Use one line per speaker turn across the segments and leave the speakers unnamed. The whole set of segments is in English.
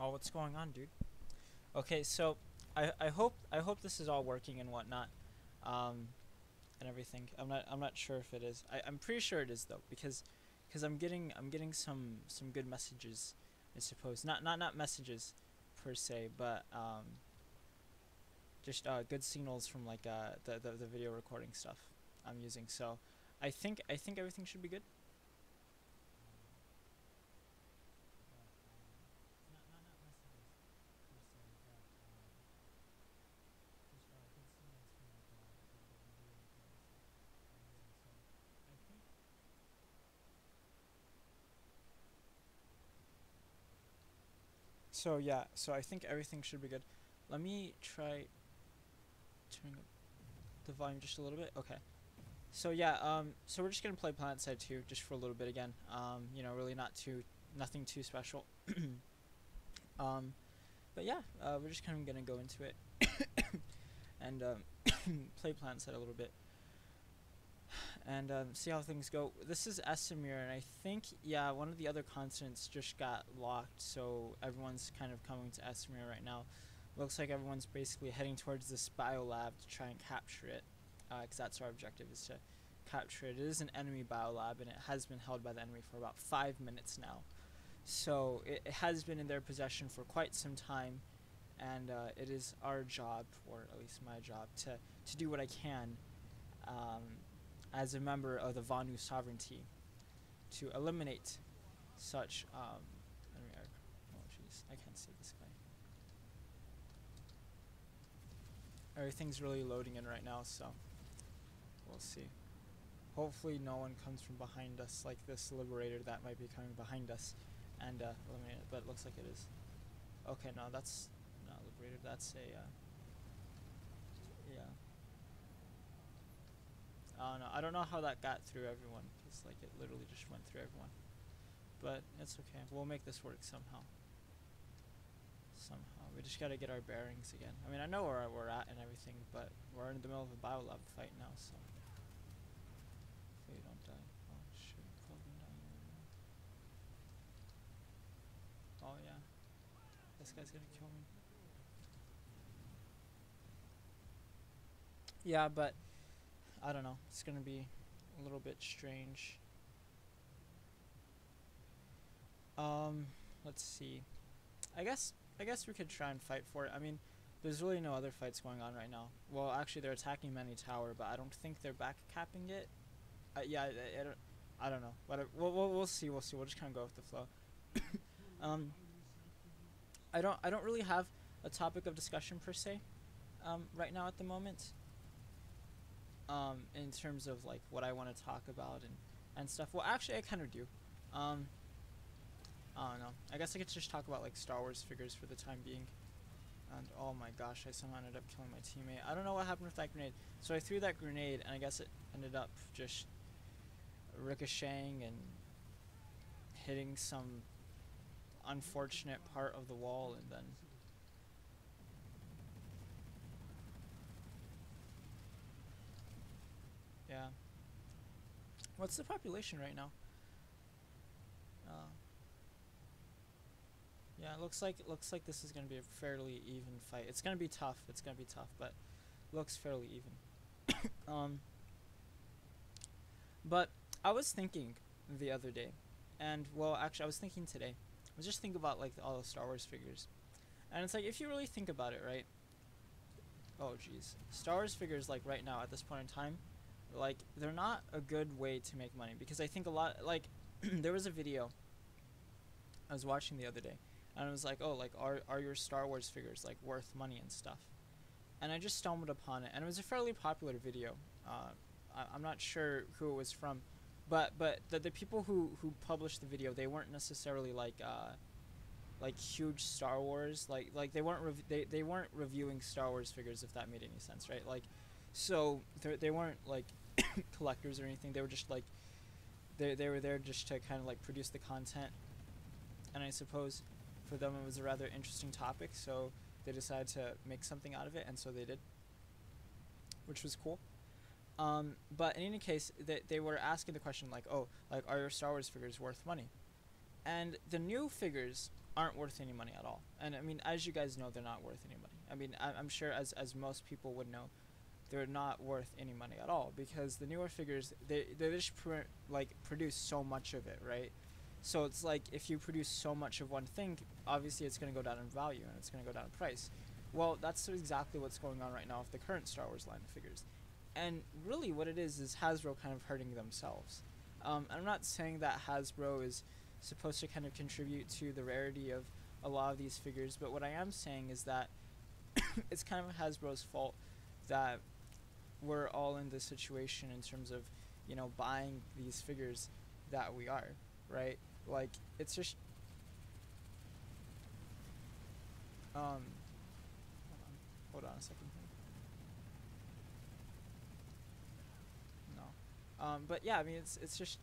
Oh, what's going on, dude? Okay, so I hope this is all working and whatnot, um, and everything. I'm not sure if it is. I'm pretty sure it is though, because I'm getting some good messages, I suppose. Not messages, per se, but just good signals from like the video recording stuff I'm using. So I think everything should be good. Not messages per se, but just good signals from like the video recording stuff I'm using. So I think so. Yeah. So I think everything should be good. Let me try turning up the volume just a little bit. Okay. So yeah. So we're just gonna play PlanetSide 2 just for a little bit again. Really nothing too special. um, but yeah. We're just kind of gonna go into it and play PlanetSide a little bit and see how things go. This is Esamir, and I think, yeah, one of the other continents just got locked, so everyone's kind of coming to Esamir right now. Looks like everyone's basically heading towards this biolab to try and capture it, because that's our objective, is to capture it. It is an enemy biolab, and it has been held by the enemy for about 5 minutes now. So it has been in their possession for quite some time, and it is our job, or at least my job, to do what I can um, as a member of the Vanu sovereignty to eliminate such. Oh, jeez, I can't see this guy. Everything's really loading in right now, so we'll see. Hopefully, no one comes from behind us like this liberator that might be coming behind us and eliminate it, but it looks like it is. Okay, no, that's not liberator. That's a yeah. No, I don't know how that got through everyone, because like it literally just went through everyone. But it's okay. We'll make this work somehow. Somehow. We just gotta get our bearings again. I mean, I know where we're at and everything, but we're in the middle of a biolab fight now, so hopefully we don't die. Oh shoot, probably dying right now. Oh yeah, this guy's gonna kill me. Yeah, but I don't know. It's gonna be a little bit strange. Um, let's see. I guess I guess we could try and fight for it. I mean, there's really no other fights going on right now. Well, actually, they're attacking Many Tower, but I don't think they're back capping it. Yeah, I don't know. But we'll see. We'll see. We'll just kind of go with the flow. Um, I don't really have a topic of discussion per se. Right now at the moment. In terms of like what I want to talk about and stuff. Well, actually, I kind of do. Um, I don't know. I guess I could just talk about like Star Wars figures for the time being. And oh my gosh, I somehow ended up killing my teammate. I don't know what happened with that grenade. So I threw that grenade, and I guess it ended up just ricocheting and hitting some unfortunate part of the wall, and then yeah. What's the population right now? Uh, yeah, it looks like this is gonna be a fairly even fight. It's gonna be tough. It's gonna be tough, but looks fairly even. Um, but I was thinking the other day, and well, actually, I was thinking today. I was just thinking about like all the Star Wars figures, and it's like if you really think about it, right? Oh, jeez, Star Wars figures like right now at this point in time, like they're not a good way to make money because I think a lot like there was a video I was watching the other day, and it was like, oh, like are your Star Wars figures like worth money and stuff? And I just stumbled upon it, and it was a fairly popular video. I'm not sure who it was from, but the people who published the video, they weren't necessarily like huge Star Wars, like they weren't reviewing Star Wars figures, if that made any sense, right? Like, so they weren't like collectors or anything. They were just like they were there just to kind of like produce the content, and I suppose for them it was a rather interesting topic, so they decided to make something out of it, and so they did, which was cool. But in any case, they were asking the question like, oh, like are your Star Wars figures worth money? And the new figures aren't worth any money at all. And I mean, as you guys know, they're not worth any money. I mean, I'm sure as most people would know, they're not worth any money at all, because the newer figures, they just produce so much of it, right? So it's like, if you produce so much of one thing, obviously it's going to go down in value and it's going to go down in price. Well, that's exactly what's going on right now with the current Star Wars line of figures. And really what it is Hasbro kind of hurting themselves. I'm not saying that Hasbro is supposed to kind of contribute to the rarity of a lot of these figures, but what I am saying is that it's kind of Hasbro's fault that we're all in this situation in terms of, buying these figures that we are, right? Like, it's just, hold on a second here. No. But yeah, I mean, it's just,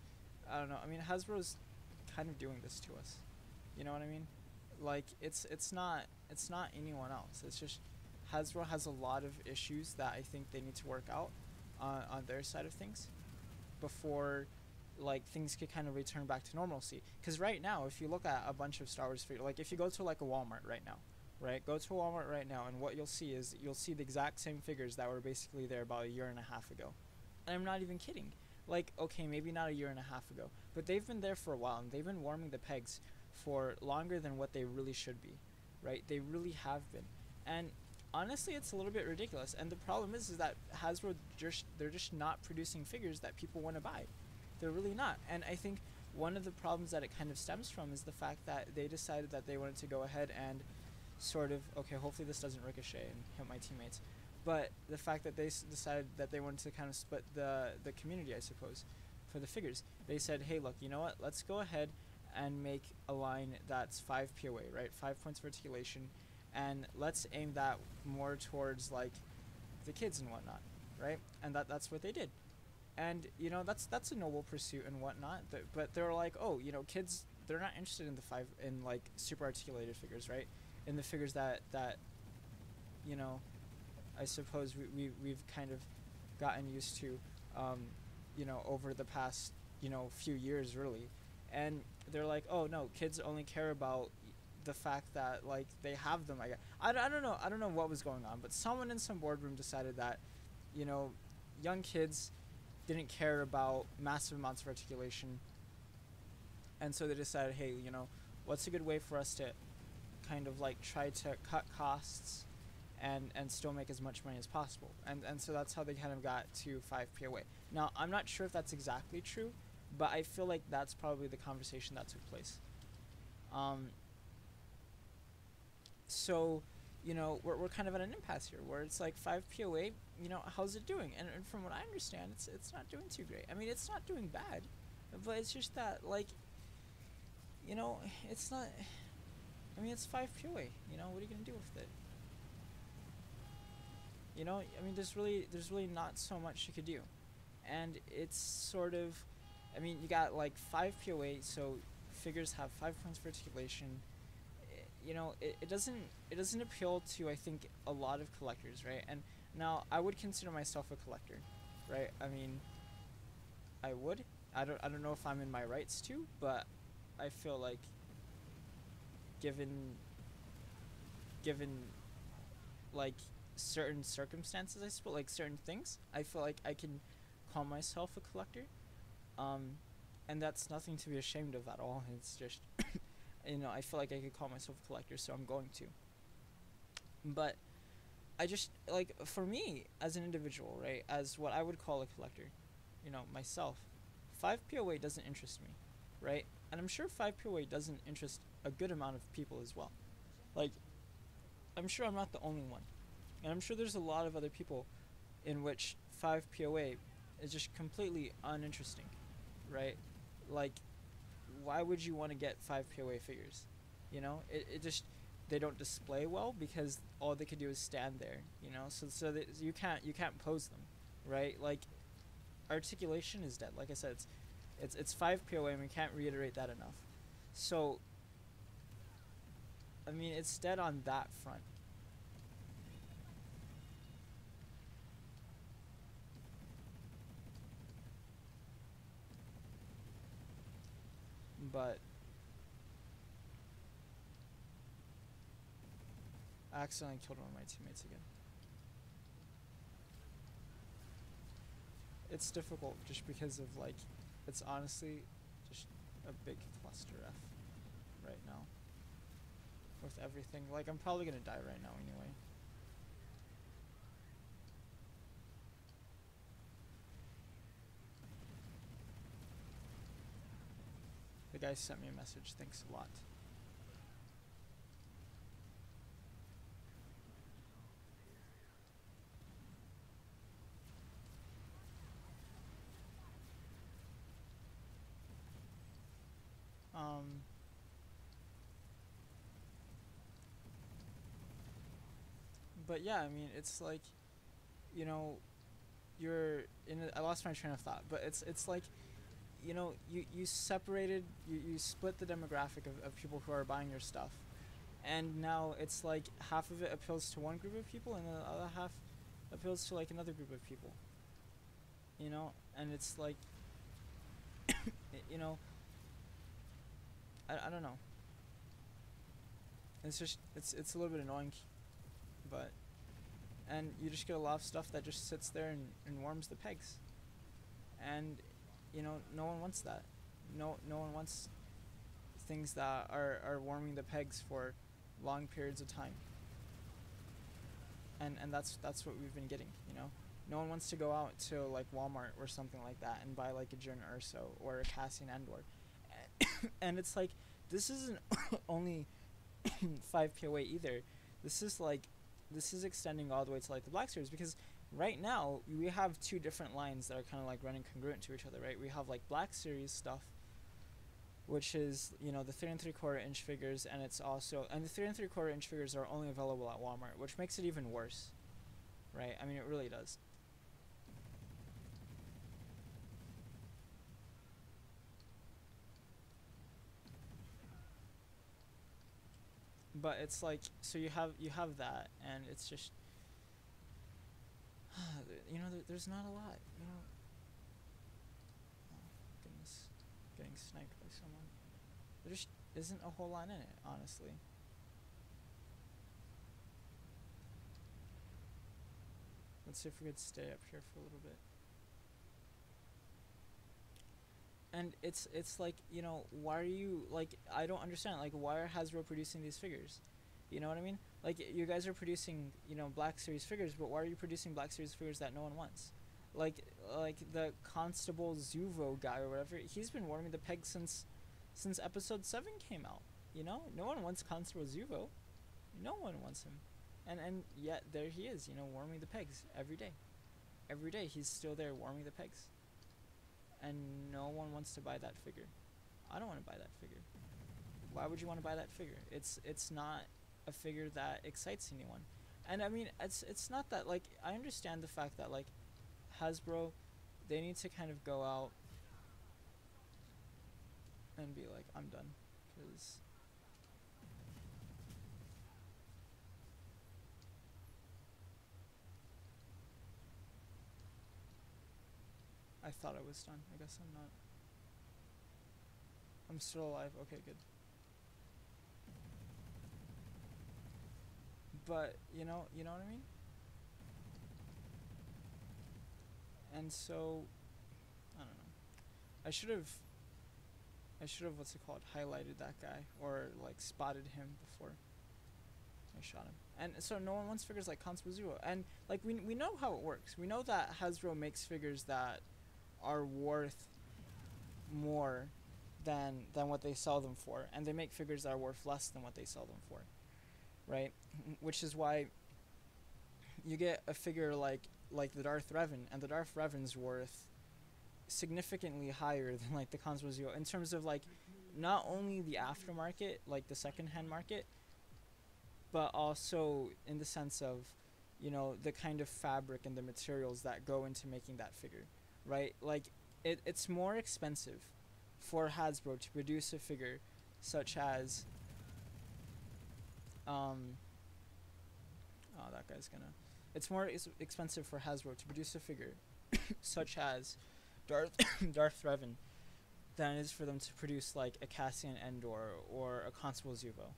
I don't know. I mean, Hasbro's kind of doing this to us. You know what I mean? Like, it's not anyone else. It's just Hasbro has a lot of issues that I think they need to work out on their side of things before, like, things could kind of return back to normalcy. Because right now, if you look at a bunch of Star Wars figures, like, if you go to like a Walmart right now, right? Go to Walmart right now, and what you'll see is you'll see the exact same figures that were basically there about a year and a half ago. And I'm not even kidding. Like, okay, maybe not a year and a half ago, but they've been there for a while, and they've been warming the pegs for longer than what they really should be, right? They really have been. And honestly, it's a little bit ridiculous. And the problem is that Hasbro, they're just not producing figures that people want to buy. They're really not. And I think one of the problems that it kind of stems from is the fact that they decided that they wanted to go ahead and sort of, okay, hopefully this doesn't ricochet and hit my teammates, but the fact that they decided that they wanted to kind of split the community, I suppose, for the figures. They said, hey, look, you know what? Let's go ahead and make a line that's 5 POA, right? 5 points of articulation, and let's aim that more towards, like, the kids and whatnot, right? And that's what they did. And, that's a noble pursuit and whatnot, but they're like, oh, kids, they're not interested in like, super articulated figures, right? In the figures that I suppose we've kind of gotten used to, over the past, few years, really. And they're like, oh, no, kids only care about the fact that, like, they have them. I don't know what was going on, but someone in some boardroom decided that, young kids didn't care about massive amounts of articulation. And so they decided, hey, what's a good way for us to kind of, like, try to cut costs and still make as much money as possible. And so that's how they kind of got to 5 POA. Now, I'm not sure if that's exactly true, but I feel like that's probably the conversation that took place. So, we're kind of at an impasse here, where it's like 5 POA, how's it doing? And from what I understand, it's not doing too great. I mean, it's not doing bad, but it's just that, like, it's not, I mean, it's 5 POA, what are you going to do with it? I mean, there's really not so much you could do. And it's sort of, I mean, you got like 5 POA, so figures have 5 points for articulation. It doesn't appeal to, I think, a lot of collectors, right? And now I would consider myself a collector, right? I mean, I would. I don't know if I'm in my rights to, but I feel like given like certain circumstances, I suppose, like certain things, I feel like I can call myself a collector, and that's nothing to be ashamed of at all. It's just I feel like I could call myself a collector, so I'm going to. But I just, like, for me as an individual, right, as what I would call a collector, myself, 5 POA doesn't interest me, right? And I'm sure 5 POA doesn't interest a good amount of people as well. Like, I'm sure I'm not the only one. And I'm sure there's a lot of other people in which 5 POA is just completely uninteresting, right? Like, why would you want to get 5 POA figures? It just, they don't display well because all they could do is stand there, so that you can't pose them, right? Like, articulation is dead. Like I said, it's 5 POA, and we can't reiterate that enough. So, I mean, it's dead on that front. But I accidentally killed one of my teammates again. It's difficult just because of like, it's honestly just a big cluster F right now with everything. Like I'm probably gonna die right now anyway. The guy sent me a message, thanks a lot. But yeah, I mean, it's like, you know, you're in. I lost my train of thought, but it's like, you know, you separated, you split the demographic of people who are buying your stuff, and now it's like half of it appeals to one group of people, and the other half appeals to like another group of people. You know, and it's like, you know, I don't know. It's just it's a little bit annoying, but and you just get a lot of stuff that just sits there and warms the pegs, and you know no one wants that. No one wants things that are warming the pegs for long periods of time. And that's what we've been getting. You know, no one wants to go out to like Walmart or something like that and buy like a Jin Urso or a Cassian Andor, and it's like this isn't only 5 POA either. This is like this is extending all the way to like the Black Series, because right now we have two different lines that are kind of like running congruent to each other, right? We have like Black Series stuff, which is, you know, the 3 3/4 inch figures, and it's also, and the 3 3/4 inch figures are only available at Walmart, which makes it even worse, right? I mean, it really does. But it's like, so you have that, and it's just you know, there's not a lot, you know. Oh goodness, getting sniped by someone. There just isn't a whole lot in it, honestly. Let's see if we could stay up here for a little bit. And it's like, you know, why are you like, I don't understand, like, why are Hasbro producing these figures? You know what I mean? Like, you guys are producing, you know, Black Series figures, but why are you producing Black Series figures that no one wants? Like the Constable Zuvo guy or whatever, he's been warming the peg since episode 7 came out. You know, no one wants Constable Zuvo. No one wants him. And yet there he is, you know, warming the pegs every day. Every day he's still there warming the pegs. And no one wants to buy that figure. I don't want to buy that figure. Why would you want to buy that figure? It's not a figure that excites anyone. And I mean, it's not that, like, I understand the fact that like Hasbro, they need to kind of go out and be like, I'm done, because I thought I was done. I guess I'm not. I'm still alive. Okay, good. But you know what I mean. And so I don't know. I should have. I should have, what's it called, highlighted that guy or like spotted him before I shot him. And so no one wants figures like Constable Zero. And like we know how it works. We know that Hasbro makes figures that are worth more than what they sell them for, and they make figures that are worth less than what they sell them for, right? Which is why you get a figure like the Darth Revan, and the Darth Revan's worth significantly higher than like the Constable Zero in terms of like not only the aftermarket, like the secondhand market, but also in the sense of, you know, the kind of fabric and the materials that go into making that figure, right? Like it's more expensive for Hasbro to produce a figure such as oh, that guy's gonna, it's more expensive for Hasbro to produce a figure such as Darth Darth Revan than it is for them to produce like a Cassian Andor or a Constable Zuvo.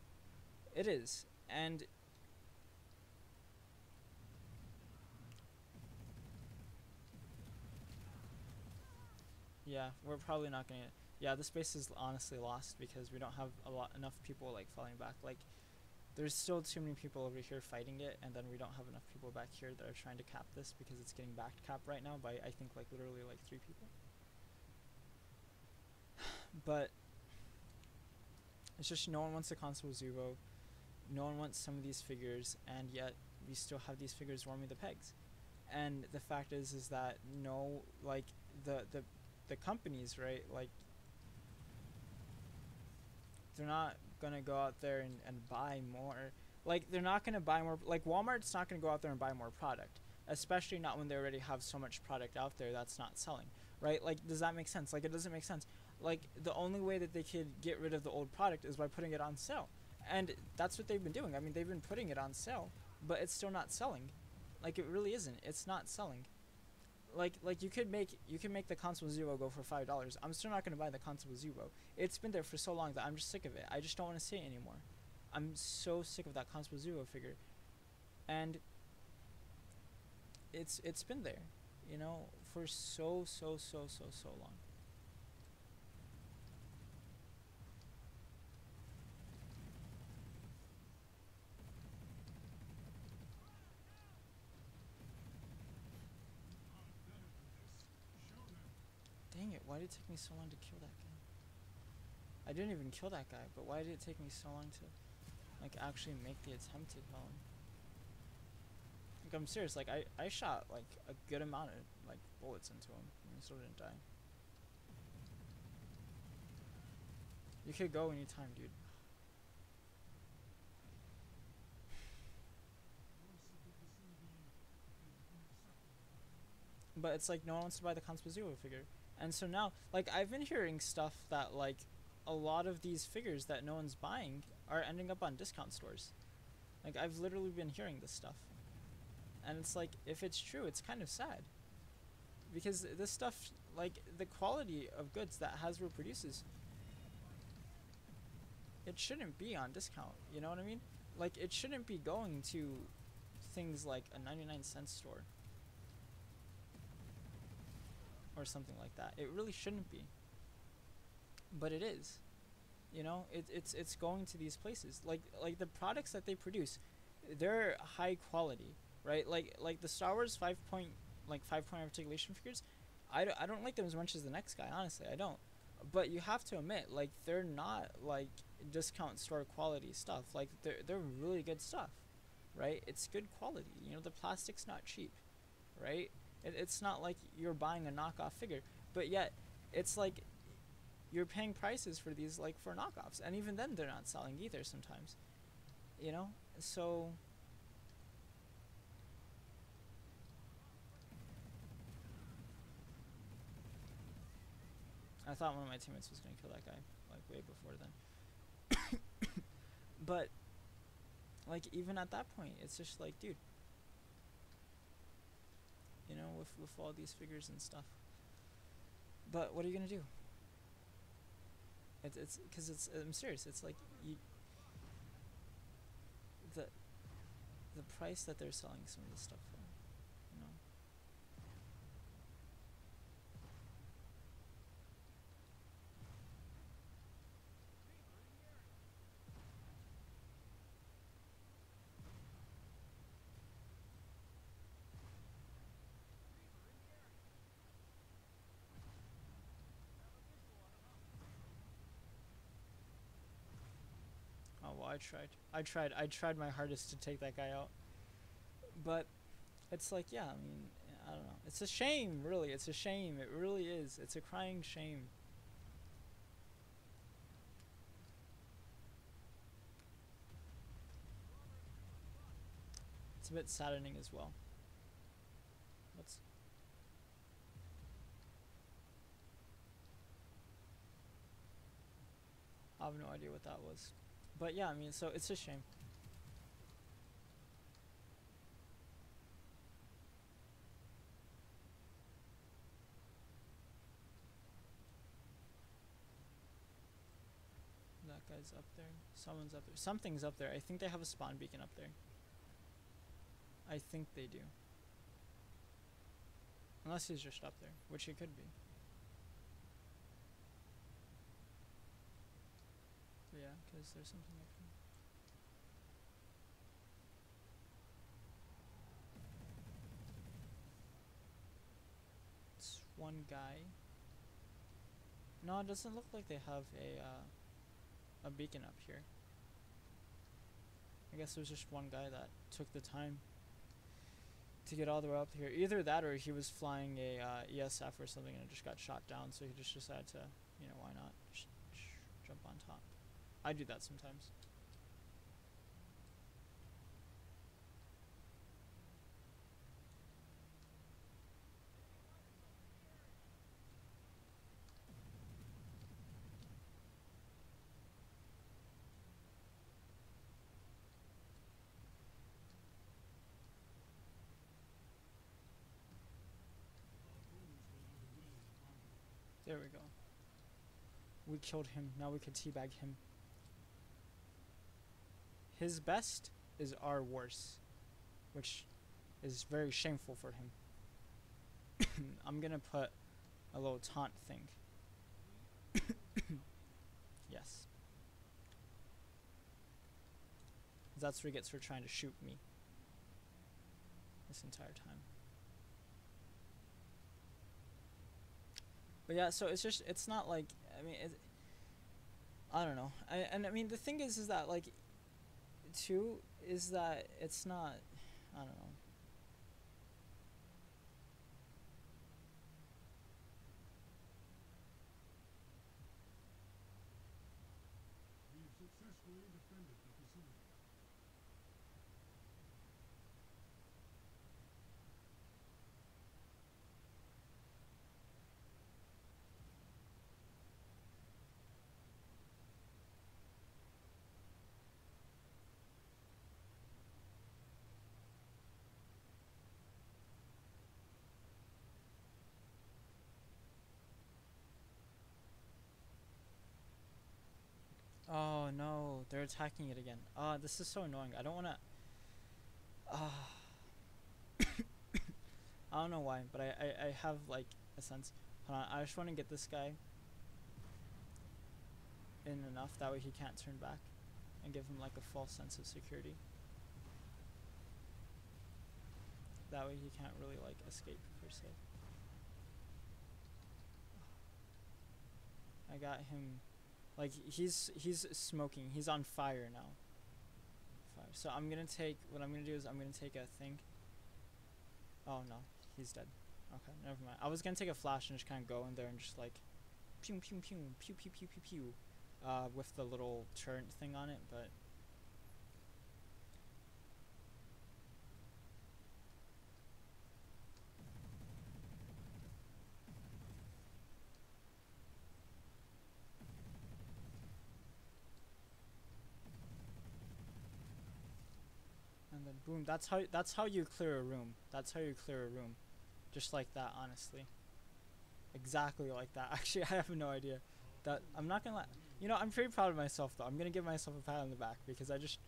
It is. And Yeah, we're probably not gonna. Yeah, this base is honestly lost because we don't have enough people like falling back. Like, there's still too many people over here fighting it, and then we don't have enough people back here that are trying to cap this because it's getting back capped right now by I think like literally like 3 people. But it's just no one wants the Constable Zubo, no one wants some of these figures, and yet we still have these figures warming the pegs. And the fact is that no, like the companies, right? Like, they're not gonna go out there and buy more. Like, they're not gonna buy more. Like, Walmart's not gonna go out there and buy more product, especially not when they already have so much product out there that's not selling, right? Like, does that make sense? Like, it doesn't make sense. Like, the only way that they could get rid of the old product is by putting it on sale, and that's what they've been doing. I mean, they've been putting it on sale, but it's still not selling. Like, it really isn't. It's not selling. Like you can make the Constable Zubo go for $5. I'm still not gonna buy the Constable Zubo. It's been there for so long that I'm just sick of it. I just don't want to see it anymore. I'm so sick of that Constable Zubo figure, and it's been there, you know, for so long. Dang it! Why did it take me so long to kill that guy? I didn't even kill that guy, but why did it take me so long to like actually make the attempt to kill him? Like, I'm serious. Like, I shot like a good amount of like bullets into him, and he still didn't die. You could go anytime, dude. But it's like no one wants to buy the Constable Zubo figure, and so now, like, I've been hearing stuff that like a lot of these figures that no one's buying are ending up on discount stores. Like, I've literally been hearing this stuff, and it's like, if it's true, it's kind of sad, because this stuff, like the quality of goods that Hasbro produces, it shouldn't be on discount. You know what I mean? Like, it shouldn't be going to things like a 99-cent store or something like that. It really shouldn't be, but it is. You know, it's going to these places. Like the products that they produce, they're high quality, right? Like the Star Wars 5-point articulation figures, I don't like them as much as the next guy, honestly. I don't. But you have to admit, like, they're not like discount store quality stuff. Like, they're really good stuff, right? It's good quality. You know, the plastic's not cheap, right? It's not like you're buying a knockoff figure, but yet it's like you're paying prices for these, like, for knockoffs, and even then they're not selling either sometimes, you know. So I thought one of my teammates was gonna kill that guy like way before then. But like, even at that point, it's just like, dude, you know, with all these figures and stuff. But what are you gonna do? It's because it's, I'm serious. It's like, the the price that they're selling some of this stuff for, you know. Oh well, I tried my hardest to take that guy out, but it's like, yeah, I mean, I don't know. It's a shame, really. It's a shame. It really is. It's a crying shame. It's a bit saddening as well. What's I have no idea what that was, but yeah, I mean, so it's a shame. That guy's up there. Someone's up there. Something's up there. I think they have a spawn beacon up there. I think they do. Unless he's just up there, which he could be. Is there something I can... It's one guy. No, it doesn't look like they have a beacon up here. I guess there's just one guy that took the time to get all the way up here. Either that or he was flying a ESF or something and it just got shot down, so he just decided to, you know, why not jump on top. I do that sometimes. There we go. We killed him. Now we could teabag him. His best is our worst, which is very shameful for him. I'm gonna put a little taunt thing. Yes. That's what he gets for trying to shoot me this entire time. But yeah, so it's just, it's not like, I mean, I don't know. I mean, the thing is that, like, too, is that it's not, I don't know.
We have successfully defended the facility.
Oh no, they're attacking it again. This is so annoying. I don't wanna, I don't know why, but I have like a sense. Hold on, I just wanna get this guy in enough, that way he can't turn back, and give him like a false sense of security. That way he can't really like escape per se. I got him, like he's smoking. He's on fire now. So I'm gonna take, what I'm gonna do is I'm gonna take a thing. Oh no, he's dead. Okay, never mind. I was gonna take a flash and just kind of go in there and just like pew pew pew pew pew pew pew pew with the little turret thing on it, but and then boom, that's how you clear a room. That's how you clear a room. Just like that, honestly. Exactly like that. Actually, I have no idea. That I'm not gonna lie. You know, I'm pretty proud of myself though. I'm gonna give myself a pat on the back because I just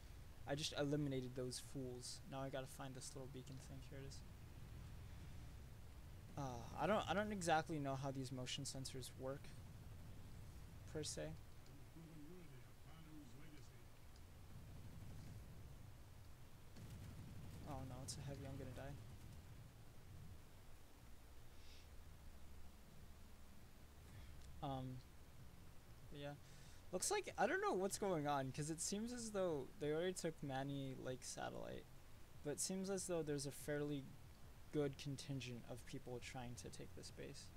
eliminated those fools. Now I gotta find this little beacon thing. Here it is. I don't exactly know how these motion sensors work per se. Oh no, it's a heavy. I'm gonna die. But yeah, looks like, I don't know what's going on because it seems as though they already took Manny Lake Satellite, but it seems as though there's a fairly good contingent of people trying to take this base.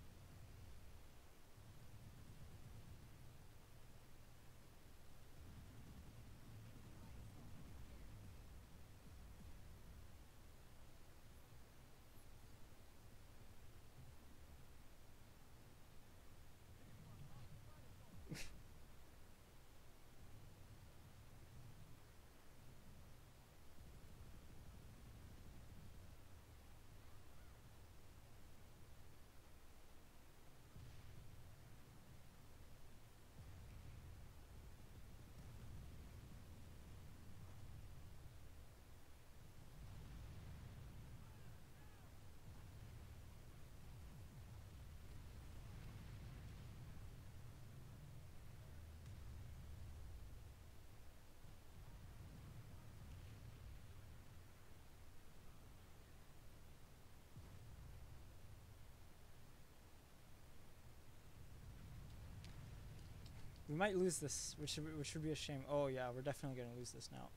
might lose this, which would be a shame. Oh yeah, we're definitely gonna lose this now.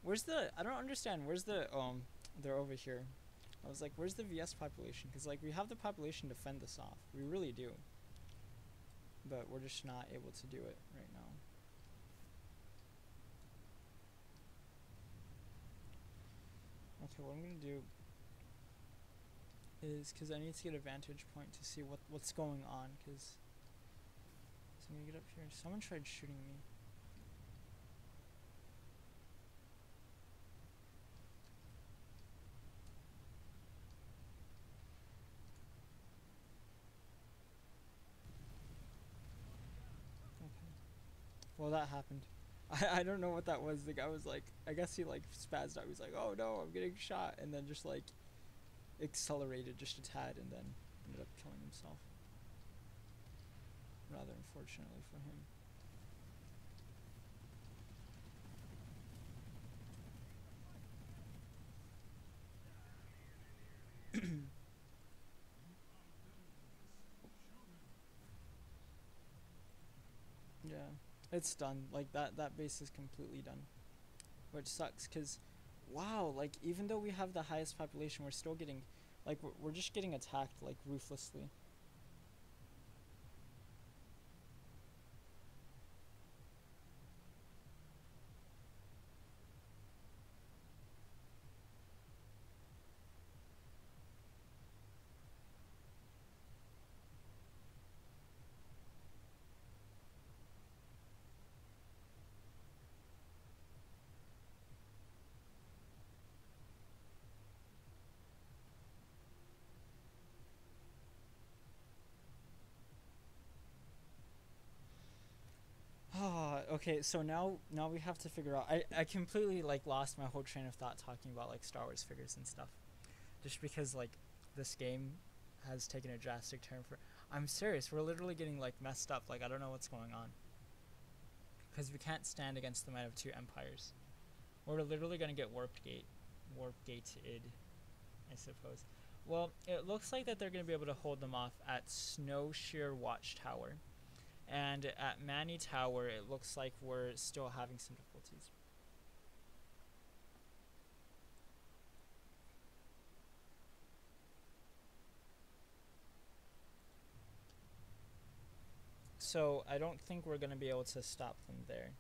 Where's the? I don't understand. Where's the? They're over here. I was like, where's the VS population? Because like we have the population to fend this off. We really do. But we're just not able to do it right now. Okay, what I'm gonna do is, because I need to get a vantage point to see what's going on, because so I'm gonna get up here. Someone tried shooting me. Okay. Well, that happened. I don't know what that was. The guy was like, I guess he like spazzed out. He was like, oh no, I'm getting shot, and then just like accelerated just a tad, and then ended up killing himself. Rather unfortunately for him. Yeah, it's done. Like that base is completely done, which sucks. Cause, wow, like even though we have the highest population, we're still getting, like we're just getting attacked like ruthlessly. Ah, okay. So now we have to figure out. I completely like lost my whole train of thought talking about like Star Wars figures and stuff, just because like this game has taken a drastic turn for. I'm serious. We're literally getting like messed up. Like I don't know what's going on. Because we can't stand against the might of two empires. We're literally gonna get warp gated, I suppose. Well, it looks like that they're gonna be able to hold them off at Snowshear Watchtower. And at Manny Tower, it looks like we're still having some difficulties. So I don't think we're going to be able to stop them there.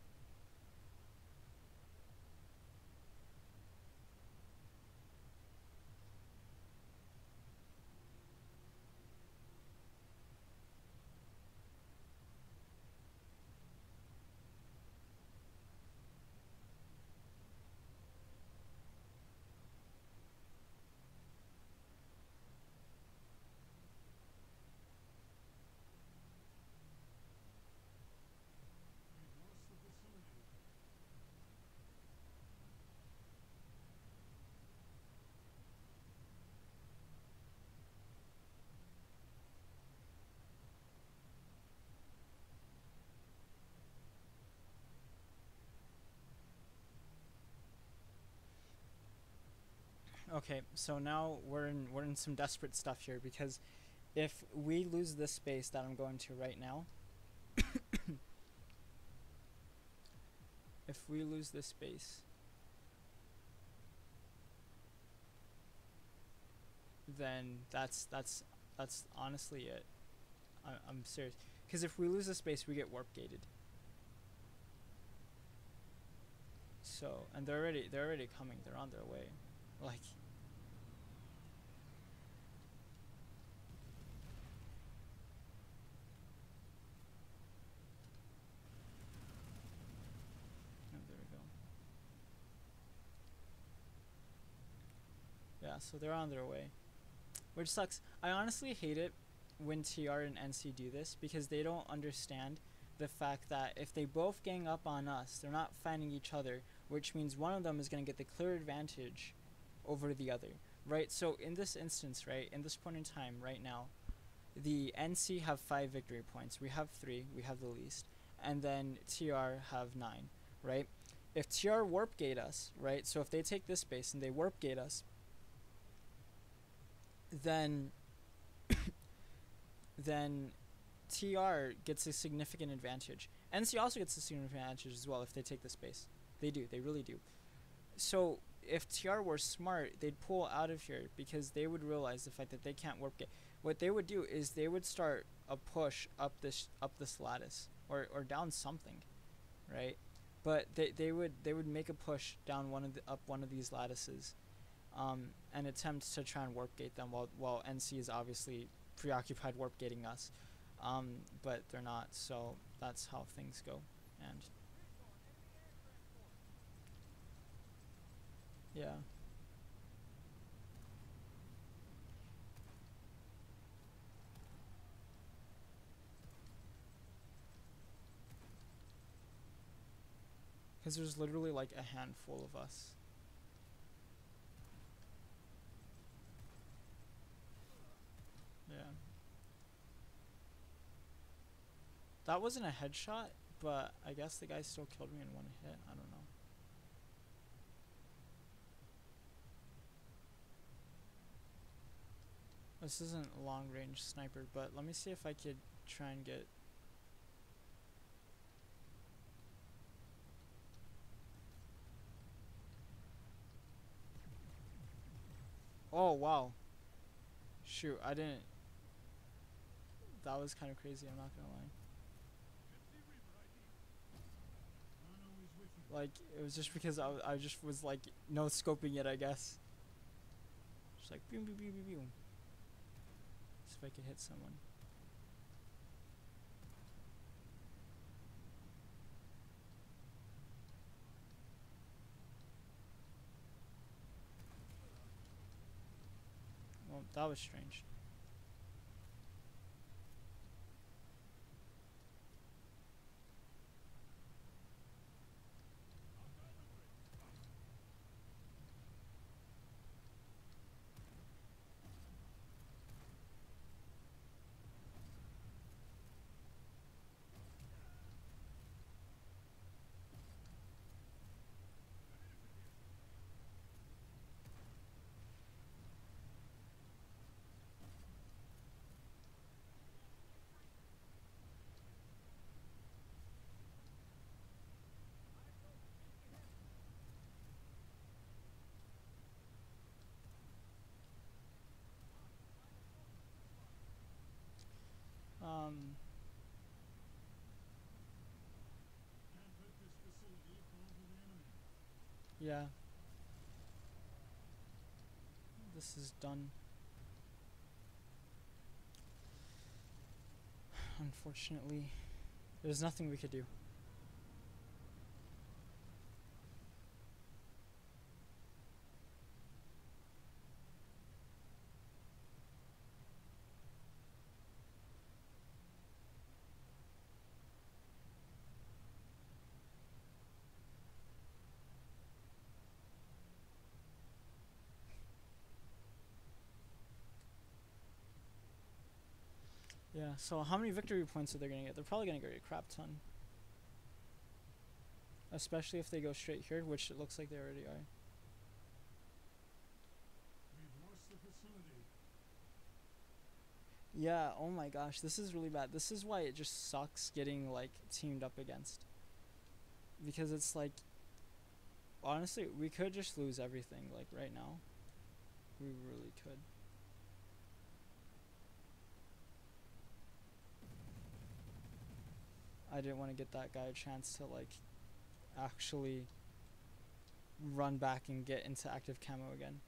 We've lost the facility.
Okay, so now we're in some desperate stuff here, because if we lose this space that I'm going to right now, if we lose this space, then that's honestly it. I'm serious, because if we lose this space, we get warp gated. So, and they're already coming. They're on their way. Like, oh, there we go. Yeah, so they're on their way, which sucks. I honestly hate it when TR and NC do this, because they don't understand the fact that if they both gang up on us, they're not finding each other, which means one of them is going to get the clear advantage over the other, right? So in this instance, right, in this point in time, right now, the NC have 5 victory points. We have 3. We have the least, and then TR have 9, right? If TR warp gate us, right? So if they take this base and they warp gate us, then then TR gets a significant advantage. NC also gets a significant advantage as well if they take the space. They do. They really do. So if TR were smart, they'd pull out of here because they would realize the fact that they can't warp gate. What they would do is they would start a push up this lattice or down something, right? But they would make a push down up one of these lattices, and attempt to try and warp gate them while NC is obviously preoccupied warp gating us, but they're not. So that's how things go, and yeah. Because there's literally like a handful of us. Yeah. That wasn't a headshot, but I guess the guy still killed me in one hit. I don't know. This isn't long range sniper, but let me see if I could try and get. Oh wow. Shoot, I didn't. That was kind of crazy, I'm not gonna lie. Like, it was just because I just was like no scoping it, I guess. Just like boom boom boom boom boom. See if I could hit someone. Well, that was strange. Yeah. This is done. Unfortunately, there's nothing we could do. Yeah, so how many victory points are they gonna get? They're probably gonna get a crap ton. Especially if they go straight here, which it looks like they already are.
We've lost the facility.
Yeah, oh my gosh, this is really bad. This is why it just sucks getting like teamed up against. Because it's like, honestly, we could just lose everything like right now. We really could. I didn't want to get that guy a chance to like actually run back and get into active camo again.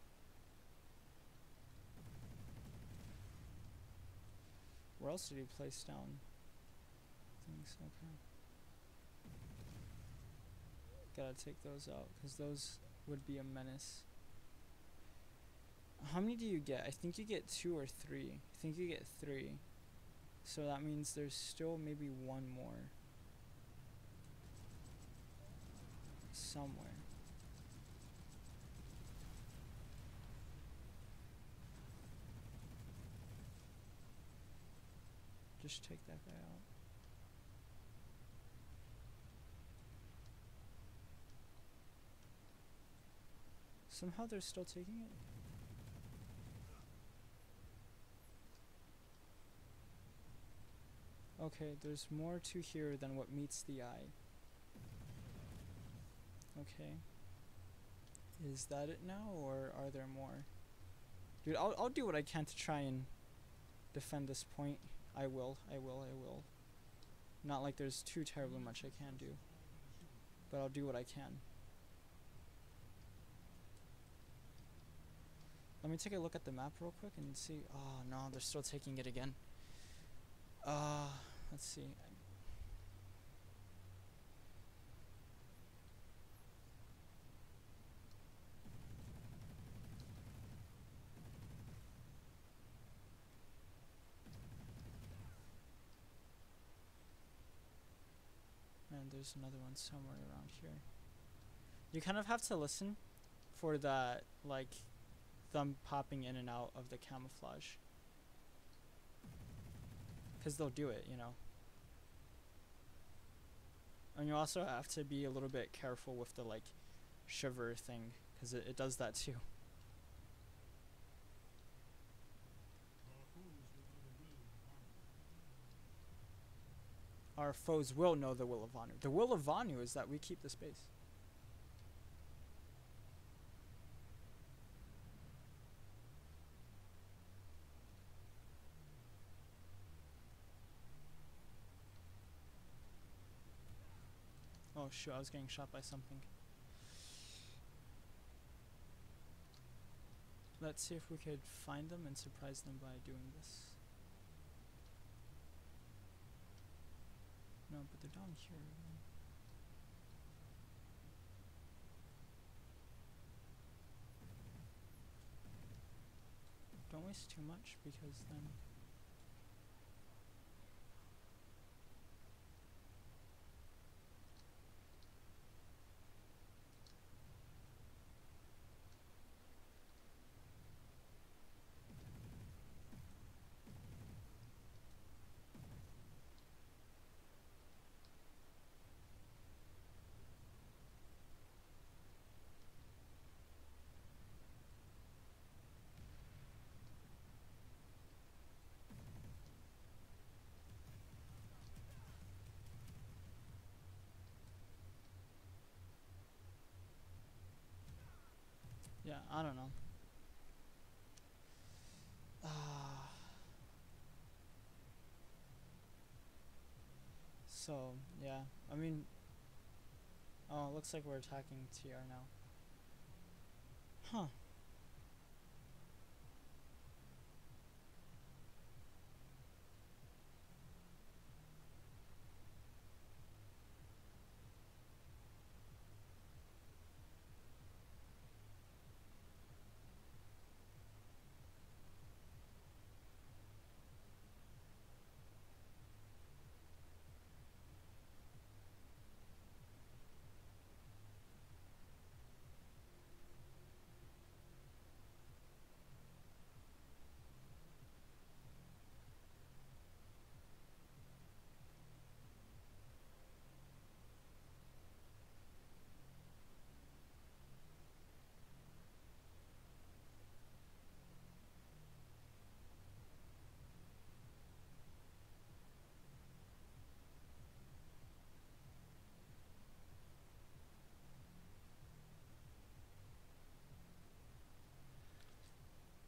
Where else did he place down things? Okay. Gotta take those out because those would be a menace. How many do you get? I think you get 2 or 3. I think you get 3. So that means there's still maybe one more somewhere. Just take that guy out. Somehow they're still taking it? Okay, there's more to here than what meets the eye. Okay. Is that it now, or are there more? Dude, I'll do what I can to try and defend this point. I will. Not like there's too terribly much I can do, but I'll do what I can. Let me take a look at the map real quick and see. Oh no, they're still taking it again. Let's see. And there's another one somewhere around here. You kind of have to listen for that, like, them popping in and out of the camouflage. Because they'll do it, you know. And you also have to be a little bit careful with the, like, shiver thing. Because it does that too. Our foes will know the will of Vanu. The will of Vanu is that we keep the space. Oh shoot, I was getting shot by something. Let's see if we could find them and surprise them by doing this. No, but they're down here. Don't waste too much, because then... yeah, I don't know. So, yeah, I mean... Oh, it looks like we're attacking TR now. Huh.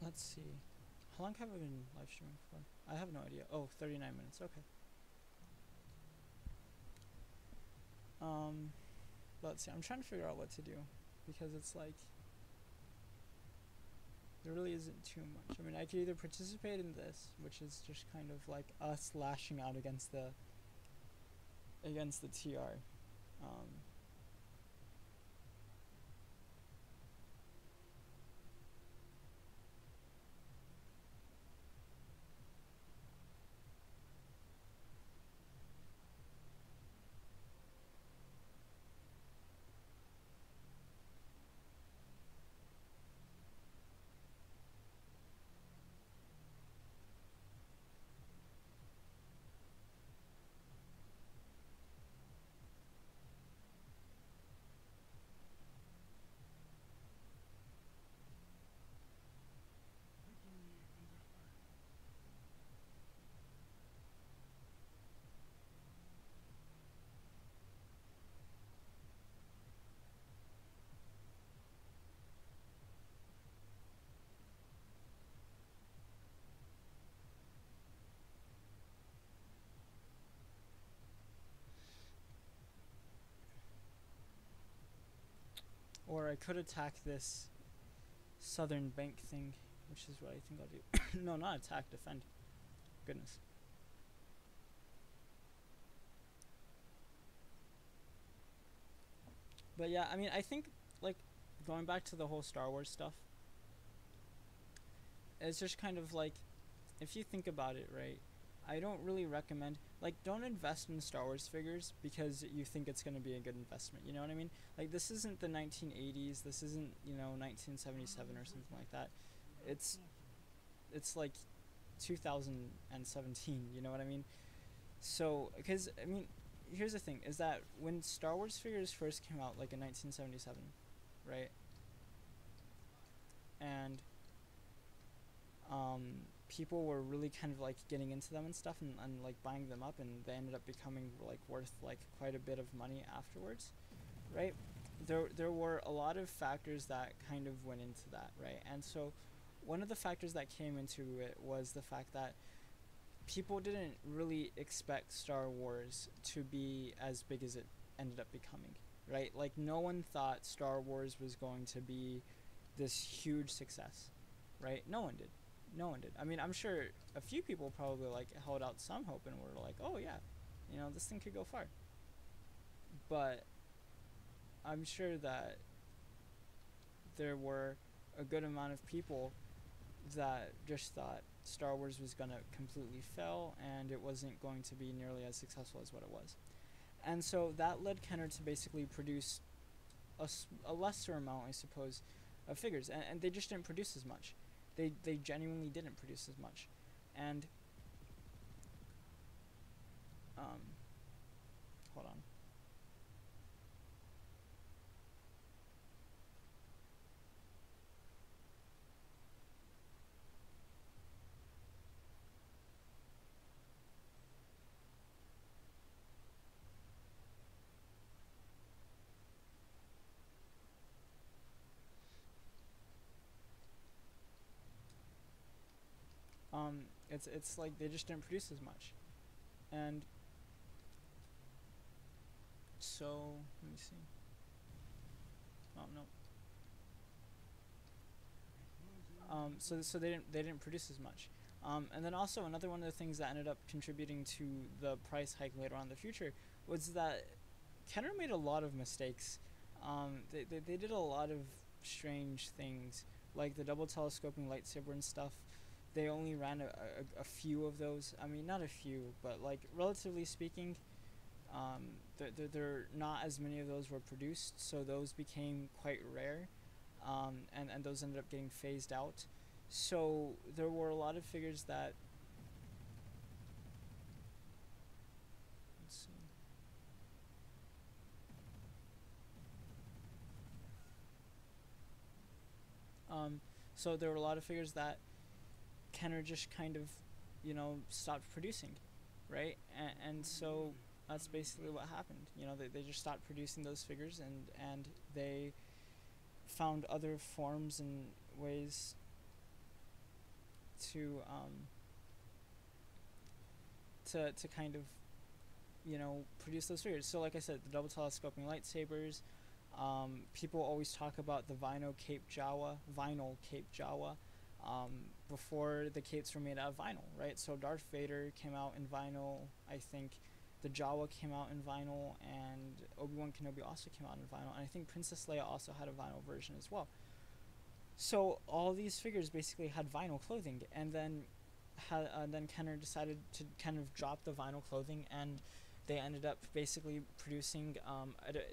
Let's see. How long have I been live streaming for? I have no idea. Oh, 39 minutes. Okay. Let's see. I'm trying to figure out what to do, because it's like there really isn't too much. I mean, I could either participate in this, which is just kind of like us lashing out against the TR. Or I could attack this southern bank thing, which is what I think I'll do. No, not attack, defend. Goodness. But yeah, I mean, I think, like, going back to the whole Star Wars stuff, it's just kind of like, if you think about it, right, I don't really recommend, like, don't invest in Star Wars figures because you think it's going to be a good investment, you know what I mean? Like, this isn't the 1980s, this isn't, 1977 or something like that. It's, it's like 2017, you know what I mean? So, because, I mean, here's the thing, is that when Star Wars figures first came out, like in 1977, right, and people were really kind of like getting into them and stuff, and like buying them up, and they ended up becoming like worth like quite a bit of money afterwards, right? There were a lot of factors that kind of went into that, right? And so one of the factors that came into it was the fact that people didn't really expect Star Wars to be as big as it ended up becoming, right? Like, no one thought Star Wars was going to be this huge success, right? No one did. No one did. I mean, I'm sure a few people probably like held out some hope and were like, "Oh yeah, this thing could go far." But I'm sure that there were a good amount of people that just thought Star Wars was going to completely fail and it wasn't going to be nearly as successful as what it was. And so that led Kenner to basically produce a lesser amount, I suppose, of figures. And they just didn't produce as much. They genuinely didn't produce as much. And, hold on. It's like they just didn't produce as much. And so, let me see. Oh, no. So they didn't produce as much. And then also another one of the things that ended up contributing to the price hike later on in the future was that Kenner made a lot of mistakes. They did a lot of strange things, like the double telescoping lightsaber and stuff. They only ran a few of those. I mean, not a few, but like relatively speaking, there not as many of those were produced, so those became quite rare, and those ended up getting phased out. So there were a lot of figures that, let's see. So there were a lot of figures that Kenner just kind of, stopped producing, right? And so that's basically what happened. They just stopped producing those figures, and they found other forms and ways to to kind of produce those figures. So like I said, the double telescoping lightsabers. People always talk about the vinyl Cape Jawa. Before the capes were made out of vinyl, right? So Darth Vader came out in vinyl. I think the Jawa came out in vinyl, and Obi-Wan Kenobi also came out in vinyl, and I think Princess Leia also had a vinyl version as well. So all these figures basically had vinyl clothing, and then Kenner decided to kind of drop the vinyl clothing, and they ended up basically producing.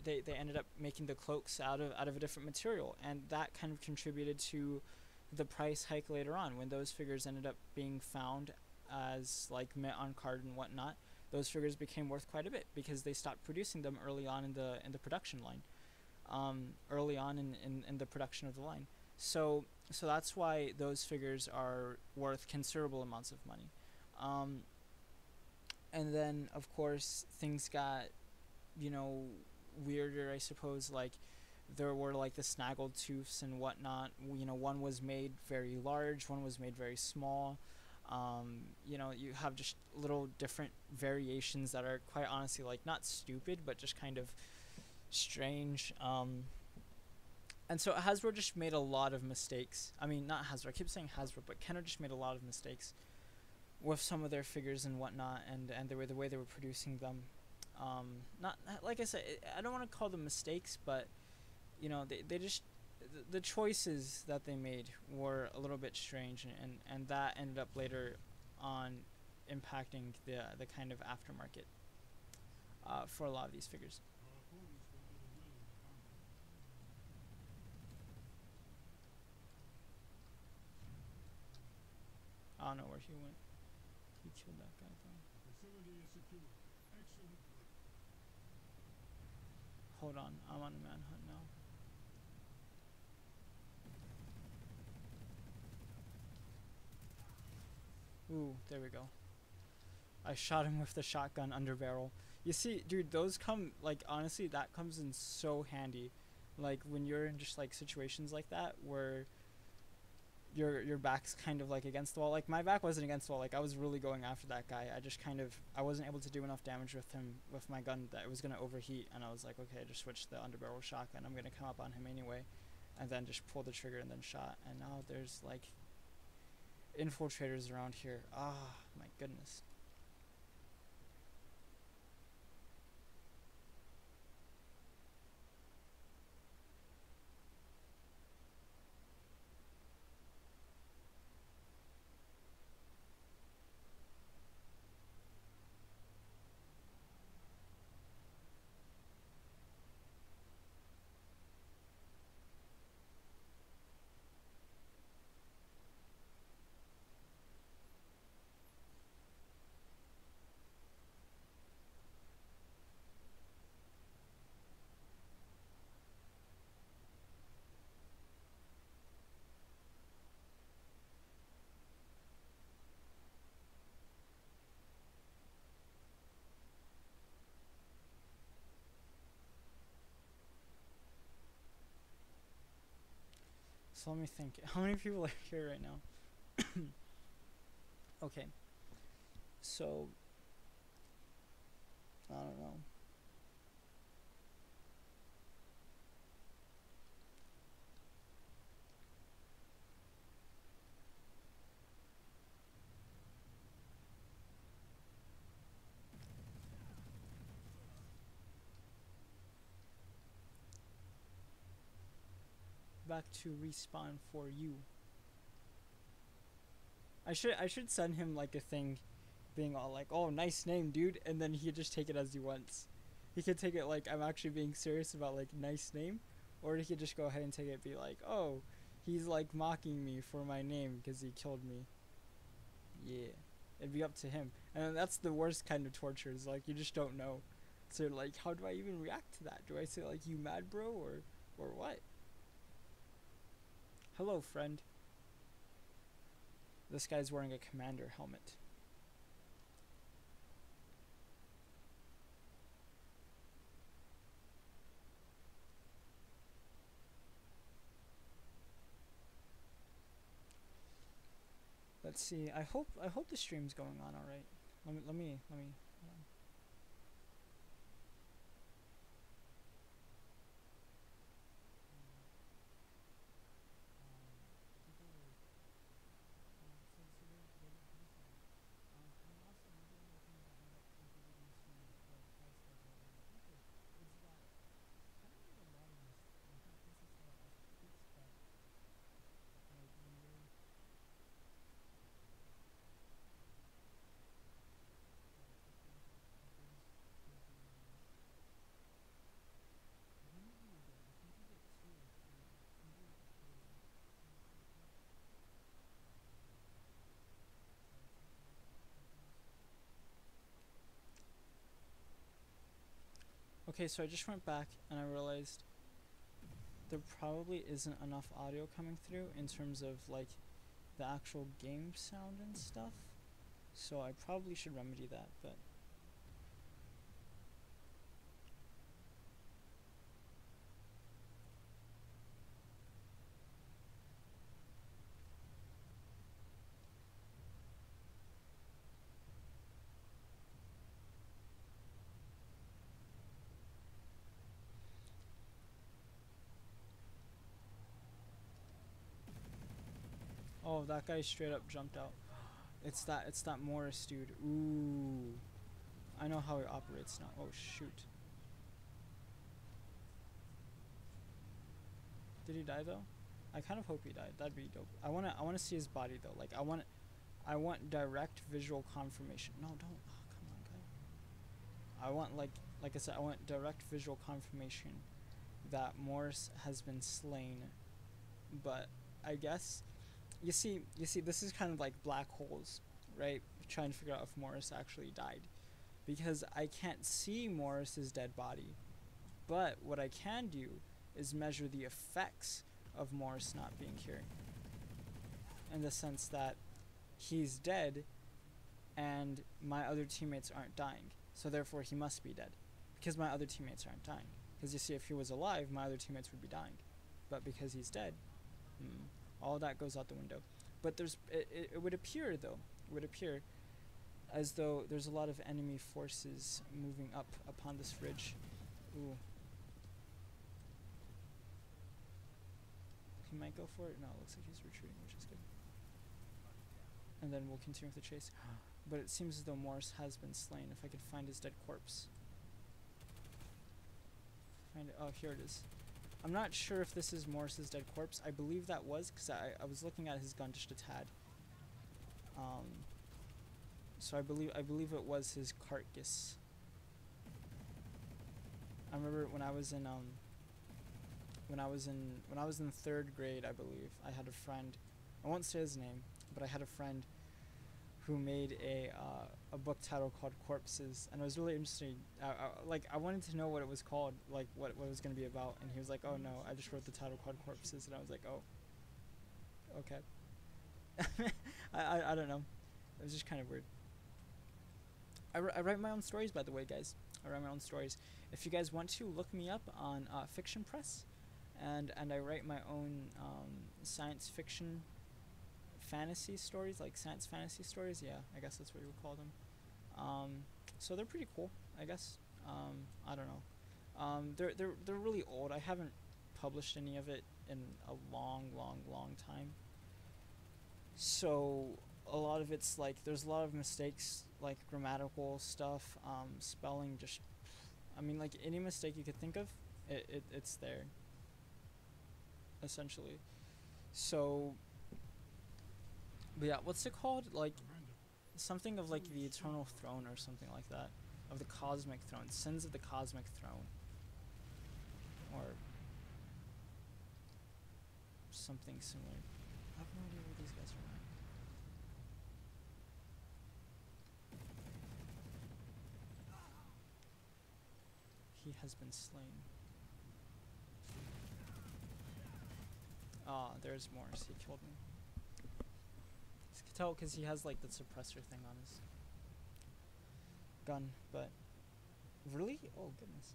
They ended up making the cloaks out of a different material, and that kind of contributed to the price hike later on when those figures ended up being found as like mint on card and whatnot. Those figures became worth quite a bit because they stopped producing them early on in the production line, early on in the production of the line. So that's why those figures are worth considerable amounts of money. And then of course things got weirder, I suppose. Like, there were like the snaggled tooths and whatnot. One was made very large, one was made very small. You have just little different variations that are quite honestly like not stupid, but just kind of strange. And so Hasbro just made a lot of mistakes. I mean, not Hasbro. I keep saying Hasbro, but Kenner just made a lot of mistakes with some of their figures and whatnot, and the way they were producing them. Not like I said, I don't want to call them mistakes, but you know, they just the choices that they made were a little bit strange, and that ended up later on impacting the kind of aftermarket for a lot of these figures.
Our opponents were never willing to compromise.
I don't know where he went. He killed that guy though.
The facility is secure. Excellent work.
Hold on, I'm on a manhunt now. Ooh, there we go. I shot him with the shotgun under barrel. You see, dude, those come, like, honestly, that comes in so handy. Like, when you're in just, like, situations like that where your back's kind of, like, against the wall. Like, my back wasn't against the wall. Like, I was really going after that guy. I just kind of, I wasn't able to do enough damage with him, with my gun, that it was going to overheat. And I was like, okay, I just switched the under barrel shotgun. I'm going to come up on him anyway. And then just pull the trigger and then shot. And now there's, like, infiltrators around here. Ah, my goodness. So let me think. How many people are here right now? Okay. So, I don't know. Back to respawn for you. I should send him like a thing being all like, oh, nice name, dude, and then he could just take it as he wants. He could take it like I'm actually being serious about like nice name, or he could just go ahead and take it and be like, oh, he's like mocking me for my name because he killed me. Yeah, it'd be up to him. And that's the worst kind of torture, is like you just don't know. So like, how do I even react to that? Do I say like, you mad, bro, or what? Hello, friend. This guy's wearing a commander helmet. Let's see. I hope the stream's going on all right. Let me. Hold on. Okay, so I just went back and I realized there probably isn't enough audio coming through in terms of like the actual game sound and stuff. So I probably should remedy that, but Oh, that guy straight up jumped out. It's that Morris dude. Ooh. I know how he operates now. Oh shoot. Did he die though? I kind of hope he died. That'd be dope. I wanna see his body though. Like I want direct visual confirmation. No, don't. Oh, come on, guy. I want like I said, I want direct visual confirmation that Morris has been slain. But I guess you see this is kind of like black holes, right? Trying to figure out if Morris actually died, because I can't see Morris's dead body. But what I can do is measure the effects of Morris not being here, in the sense that he's dead and my other teammates aren't dying, so therefore he must be dead because my other teammates aren't dying. Because you see, if he was alive, my other teammates would be dying, but because he's dead, all that goes out the window. But it would appear though, as though there's a lot of enemy forces moving up upon this ridge. Ooh. He might go for it. No, it looks like he's retreating, which is good. And then we'll continue with the chase. But it seems as though Morris has been slain. If I could find his dead corpse. Find it. Oh, here it is. I'm not sure if this is Morris's dead corpse. I believe that was, because I was looking at his gun just a tad. So I believe it was his carcass. I remember when I was in when I was in 3rd grade, I believe, I had a friend, I won't say his name, but I had a friend who made a book title called Corpses, and it was really interesting. I wanted to know what it was called, like what it was going to be about, and he was like, oh no, I just wrote the title called Corpses, and I was like, oh, okay. I don't know, it was just kind of weird. I write my own stories, by the way, guys. I write my own stories. If you guys want to, look me up on Fiction Press, and I write my own science fiction fantasy stories, like science fantasy stories. Yeah, I guess that's what you would call them. So they're pretty cool, I guess. I don't know. They're really old. I haven't published any of it in a long time. So a lot of it's like there's a lot of mistakes, like grammatical stuff, spelling. Just, I mean, like any mistake you could think of, it's there. Essentially. So. But yeah, what's it called? Like, something of like the Eternal Throne or something like that. Of the Cosmic Throne. Sins of the Cosmic Throne. Or something similar. I have no idea where these guys are at. He has been slain. Ah, there's Morris. He killed me. You can tell because he has like the suppressor thing on his gun, but really? Oh goodness.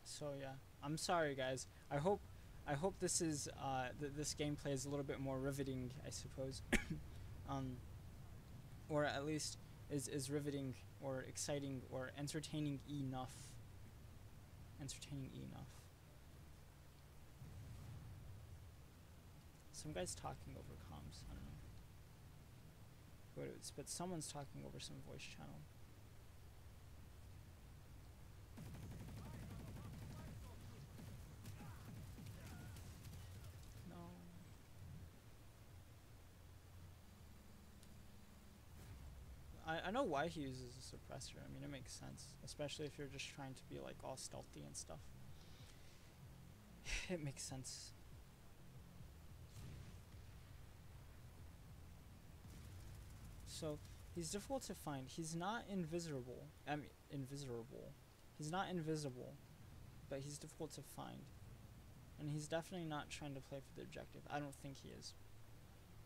So yeah, I'm sorry guys. I hope this is this gameplay is a little bit more riveting, I suppose. Or at least is riveting or exciting or entertaining enough. Some guy's talking over comms. I don't know. But someone's talking over some voice channel. No. I know why he uses a suppressor. I mean, it makes sense, especially if you're just trying to be like all stealthy and stuff. It makes sense. So he's difficult to find. He's not invisible. I mean, invisible. He's not invisible, but he's difficult to find. And he's definitely not trying to play for the objective. I don't think he is,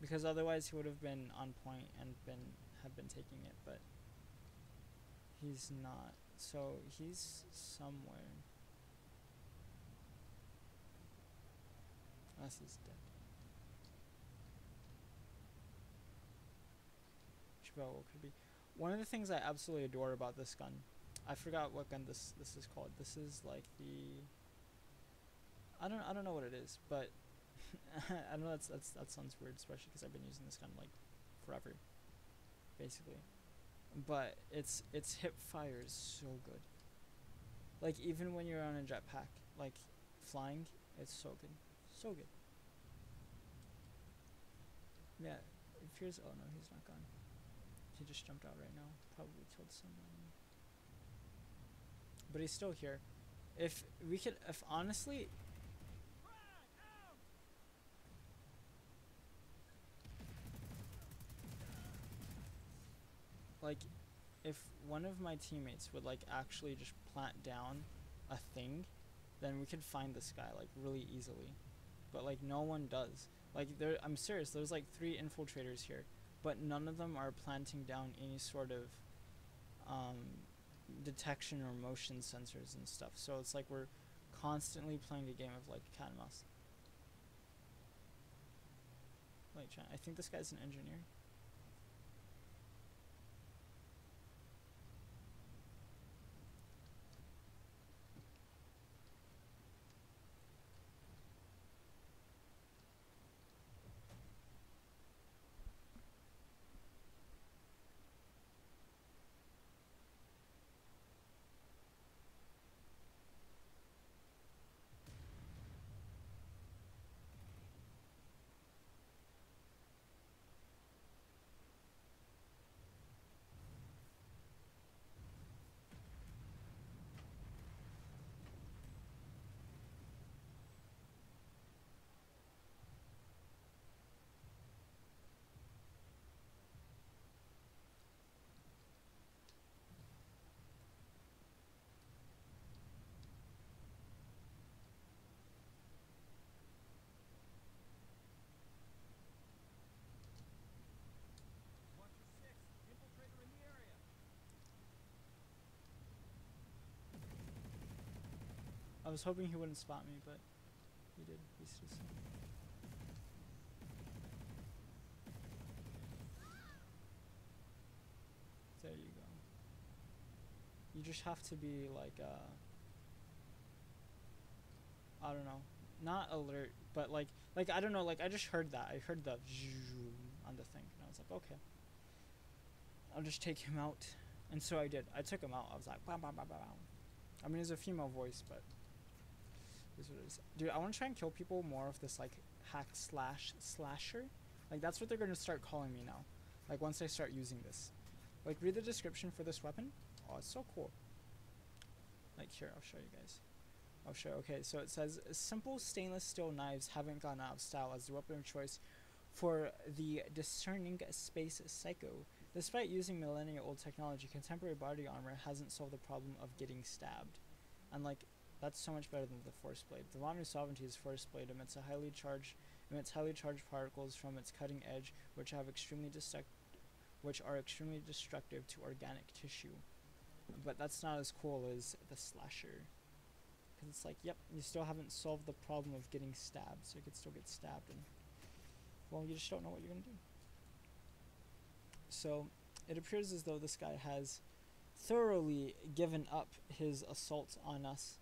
because otherwise he would have been on point and have been taking it. But he's not. So he's somewhere. Unless he's dead. Well, could be. One of the things I absolutely adore about this gun, I forgot what gun this is called. This is like the, I don't know what it is, but I know that sounds weird, especially because I've been using this gun like forever, basically. But its hip fire is so good. Like even when you're on a jetpack, like flying, it's so good, so good. Yeah, it appears. Oh no, he's not gone. He just jumped out right now. Probably killed someone. But he's still here. If we could, if honestly... Like, if one of my teammates would, like, actually just plant down a thing, then we could find this guy, like, really easily. But, like, no one does. Like, I'm serious, there's, like, 3 infiltrators here. But none of them are planting down any sort of detection or motion sensors and stuff. So it's like we're constantly playing a game of like cat and mouse. Like, I think this guy's an engineer. I was hoping he wouldn't spot me, but he did. He's just... There you go. You just have to be like, I don't know, not alert, but like I don't know, like I just heard that. I heard the on the thing, and I was like, okay, I'll just take him out. And so I did. I took him out. I was like, bam, bam, bam, bam. I mean, it's a female voice, but this is what it is. Dude, I want to try and kill people more with this like hack slash slasher. Like that's what they're gonna start calling me now. Like once I start using this. Like read the description for this weapon. Oh, it's so cool. Like here, I'll show you guys. I'll show. Okay, so it says simple stainless steel knives haven't gone out of style as the weapon of choice for the discerning space psycho. Despite using millennia-old technology, contemporary body armor hasn't solved the problem of getting stabbed. And like, that's so much better than the Force Blade. The modern Sovereignty's Force Blade emits highly charged particles from its cutting edge, which are extremely destructive to organic tissue. But that's not as cool as the slasher. Because it's like, yep, you still haven't solved the problem of getting stabbed, so you could still get stabbed, and well, you just don't know what you're gonna do. So it appears as though this guy has thoroughly given up his assault on us,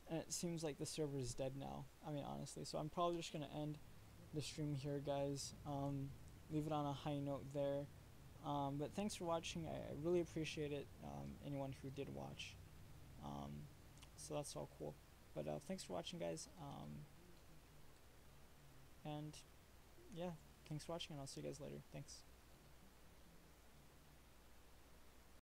and it seems like the server is dead now. I mean, honestly, so I'm probably just gonna end the stream here, guys. Leave it on a high note there. But thanks for watching. I really appreciate it. Anyone who did watch. So that's all cool. But thanks for watching, guys. And yeah, thanks for watching, and I'll see you guys later. Thanks.